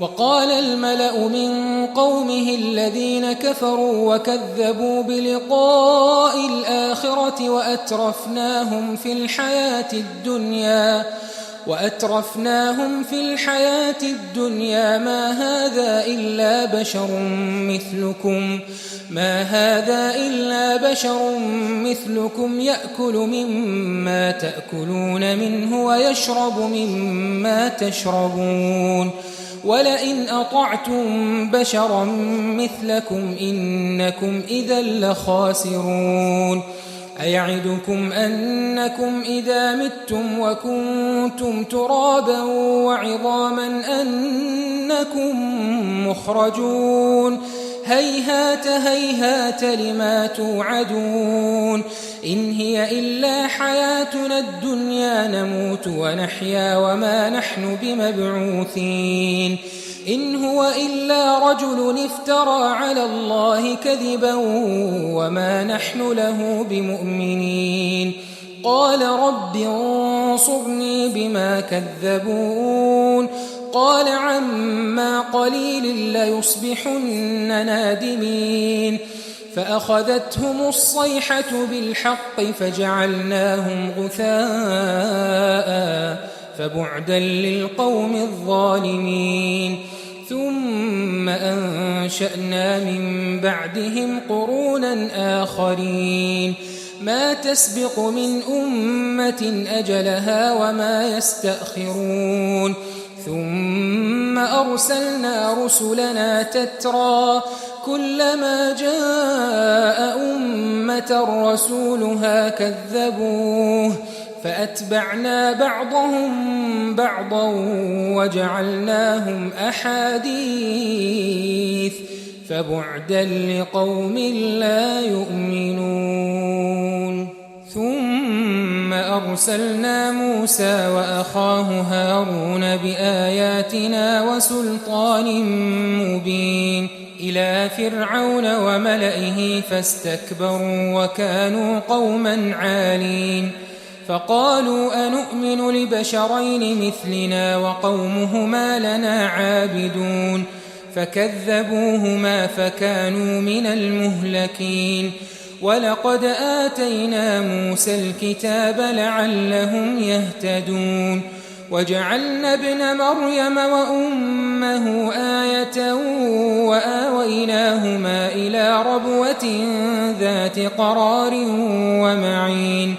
وقال الملأ من قومه الذين كفروا وكذبوا بلقاء الآخرة وأترفناهم في الحياة الدنيا ما هذا إلا بشر مثلكم يأكل مما تأكلون منه ويشرب مما تشربون ولئن أطعتم بشرا مثلكم إنكم إذا لخاسرون أيعدكم أنكم إذا متم وكنتم ترابا وعظاما أنكم مخرجون هيهات هيهات لما توعدون إن هي إلا حياتنا الدنيا نموت ونحيا وما نحن بمبعوثين إن هو إلا رجل افترى على الله كذبا وما نحن له بمؤمنين قال رب انصرني بما كذبون قال عما قليل ليصبحن نادمين فأخذتهم الصيحة بالحق فجعلناهم غثاء فبعدا للقوم الظالمين ثم أنشأنا من بعدهم قرونا آخرين ما تسبق من أمة أجلها وما يستأخرون ثم أرسلنا رسلنا تترى كلما جاء أمة رسولها كذبوه فأتبعنا بعضهم بعضا وجعلناهم أحاديث فبعدا لقوم لا يؤمنون ثم أرسلنا موسى وأخاه هارون بآياتنا وسلطان مبين إلى فرعون وملئه فاستكبروا وكانوا قوما عالين فقالوا أنؤمن لبشرين مثلنا وقومهما لنا عابدون فكذبوهما فكانوا من المهلكين ولقد آتينا موسى الكتاب لعلهم يهتدون وجعلنا ابن مريم وأمه آية وآويناهما إلى ربوة ذات قرار ومعين